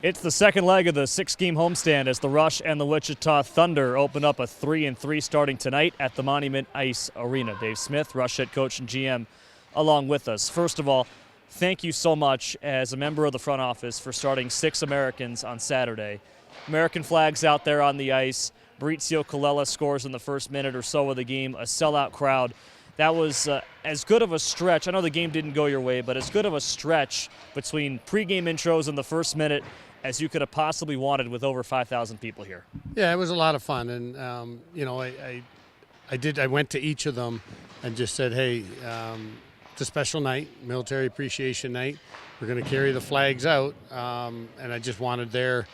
It's the second leg of the six-game homestand as the Rush and the Wichita Thunder open up a 3-3 starting tonight at the Monument Ice Arena. Dave Smith, Rush head coach and GM, along with us. First of all, thank you so much as a member of the front office for starting 6 Americans on Saturday. American flags out there on the ice. Maurizio Colella scores in the first minute or so of the game, a sellout crowd. That was as good of a stretch. I know the game didn't go your way, but as good of a stretch between pregame intros in the first minute as you could have possibly wanted with over 5,000 people here. Yeah, it was a lot of fun, and I went to each of them and just said, hey, it's a special night, Military Appreciation Night. We're going to carry the flags out, and I just wanted their,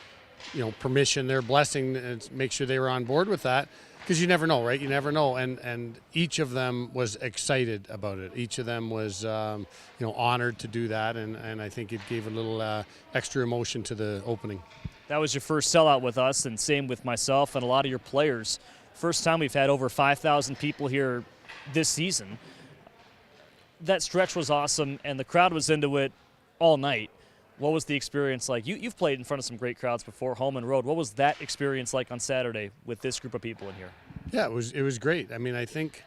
permission, their blessing, and make sure they were on board with that. Because you never know, right? You never know. And each of them was excited about it. Each of them was, honored to do that. And I think it gave a little extra emotion to the opening. That was your first sellout with us, and same with myself and a lot of your players. First time we've had over 5,000 people here this season. That stretch was awesome, and the crowd was into it all night. What was the experience like? You've played in front of some great crowds before, home and road. What was that experience like on Saturday with this group of people in here? Yeah, it was great. I mean, I think,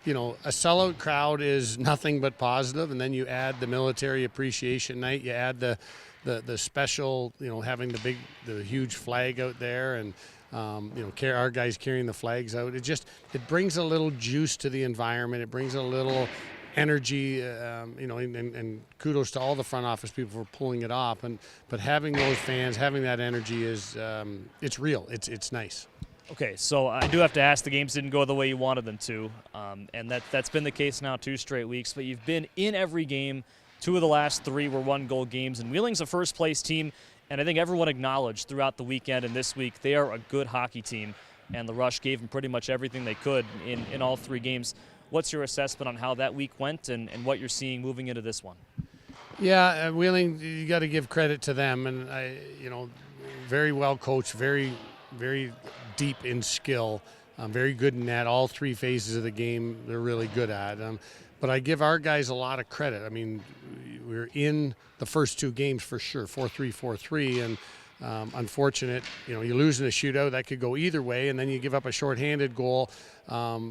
a sellout crowd is nothing but positive, and then you add the Military Appreciation Night, you add the special, having the huge flag out there, and our guys carrying the flags out. It brings a little juice to the environment. It brings a little energy, and kudos to all the front office people for pulling it off. But having those fans, having that energy is, it's real. It's nice. Okay, so I do have to ask, the games didn't go the way you wanted them to, and that's been the case now 2 straight weeks. But you've been in every game. 2 of the last 3 were 1-goal games, and Wheeling's a first-place team. And I think everyone acknowledged throughout the weekend and this week they are a good hockey team, and the Rush gave them pretty much everything they could in all 3 games. What's your assessment on how that week went and what you're seeing moving into this one? Yeah, Wheeling, you got to give credit to them, and very well coached, very, very deep in skill, very good in that. All 3 phases of the game they're really good at. But I give our guys a lot of credit. I mean, we're in the first 2 games for sure, 4-3, 4-3, and unfortunate, you lose in a shootout, that could go either way, and then you give up a shorthanded goal,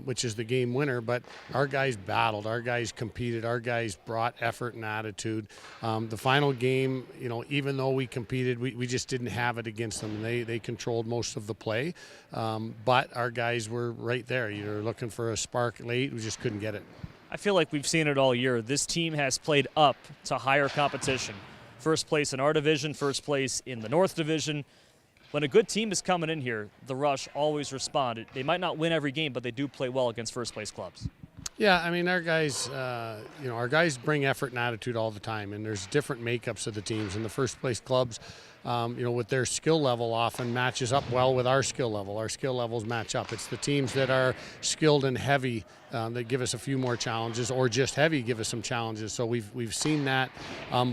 which is the game winner. But our guys battled, our guys competed, our guys brought effort and attitude. The final game, even though we competed, we just didn't have it against them. They controlled most of the play, but our guys were right there. You're looking for a spark late, we just couldn't get it. I feel like we've seen it all year. This team has played up to higher competition. First place in our division, first place in the North Division. When a good team is coming in here, the Rush always respond. They might not win every game, but they do play well against first-place clubs. Yeah, I mean, our guys, our guys bring effort and attitude all the time, and there's different makeups of the teams. And the first-place clubs, with their skill level often matches up well with our skill level. Our skill levels match up. It's the teams that are skilled and heavy that give us a few more challenges, or just heavy give us some challenges. So we've seen that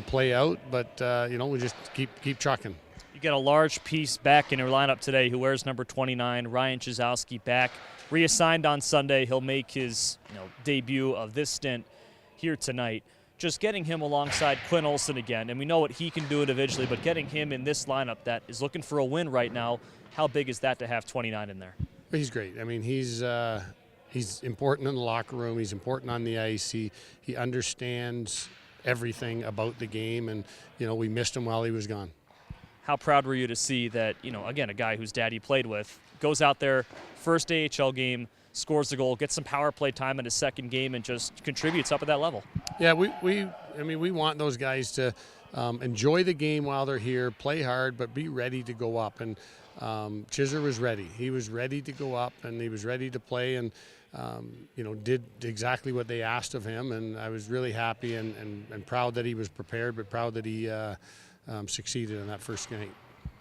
play out, but we just keep trucking. You get a large piece back in your lineup today who wears number 29, Ryan Chizowski, back, reassigned on Sunday. He'll make his debut of this stint here tonight. Just getting him alongside Quinn Olson again, and we know what he can do individually, but getting him in this lineup that is looking for a win right now, how big is that to have 29 in there? He's great. I mean, he's important in the locker room. He's important on the ice. He understands everything about the game, and we missed him while he was gone. How proud were you to see that, again, a guy whose dad he played with goes out there, first AHL game, scores the goal, gets some power play time in his second game, and just contributes up at that level? Yeah, we want those guys to enjoy the game while they're here, play hard, but be ready to go up. And Chizer was ready. He was ready to go up, and he was ready to play, and did exactly what they asked of him. And I was really happy and proud that he was prepared, but proud that he succeeded in that first game.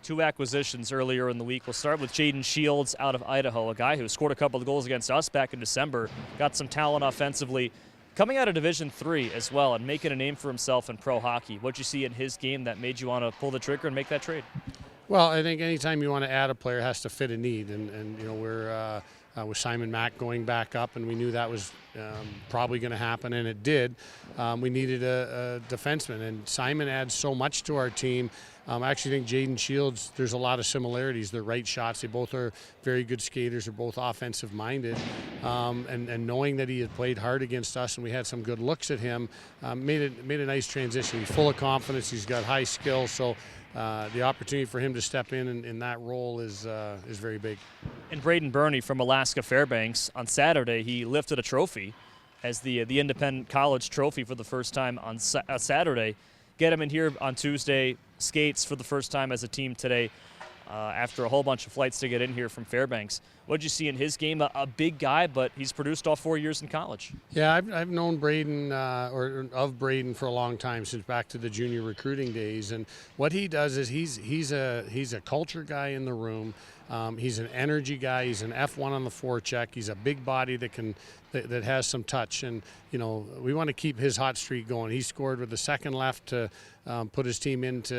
2 acquisitions earlier in the week. We'll start with Jaden Shields out of Idaho, a guy who scored a couple of goals against us back in December, got some talent offensively, coming out of Division III as well and making a name for himself in pro hockey. What'd you see in his game that made you want to pull the trigger and make that trade? Well, I think anytime you want to add a player, it has to fit a need, and we're with Simon Mack going back up, and we knew that was probably going to happen, and it did. We needed a defenseman, and Simon adds so much to our team. I actually think Jaden Shields, there's a lot of similarities. They're right shots. They both are very good skaters. They're both offensive minded. And knowing that he had played hard against us and we had some good looks at him, made a nice transition. He's full of confidence. He's got high skill. So the opportunity for him to step in that role is very big. And Braden Burney from Alaska Fairbanks, on Saturday, he lifted a trophy as the Independent College trophy for the first time on Saturday. Get him in here on Tuesday, skates for the first time as a team today after a whole bunch of flights to get in here from Fairbanks. What did you see in his game? A big guy, but he's produced all 4 years in college. Yeah, I've known Braden or of Braden for a long time, since back to the junior recruiting days. And what he does is he's a culture guy in the room. He's an energy guy. He's an F1 on the forecheck. He's a big body that has some touch. And we want to keep his hot streak going. He scored with the second left to put his team into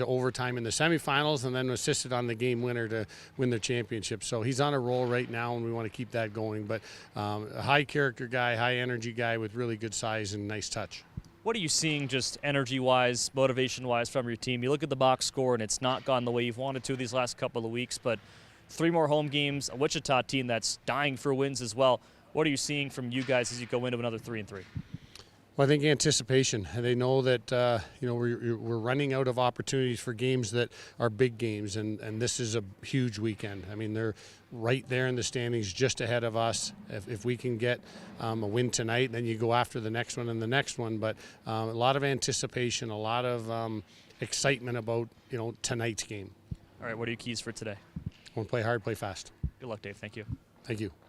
overtime in the semifinals, and then assisted on the game winner to win the championship. So he's on a roll right now, and we want to keep that going. But a high character guy, high energy guy with really good size and nice touch. What are you seeing just energy-wise, motivation-wise from your team? You look at the box score, and it's not gone the way you've wanted to these last couple of weeks, but 3 more home games, a Wichita team that's dying for wins as well. What are you seeing from you guys as you go into another 3-3? Well, I think anticipation. They know that we're running out of opportunities for games that are big games, and this is a huge weekend. I mean, they're right there in the standings, just ahead of us. If we can get a win tonight, then you go after the next one and the next one. But a lot of anticipation, a lot of excitement about tonight's game. All right, what are your keys for today? I want to play hard, play fast. Good luck, Dave. Thank you. Thank you.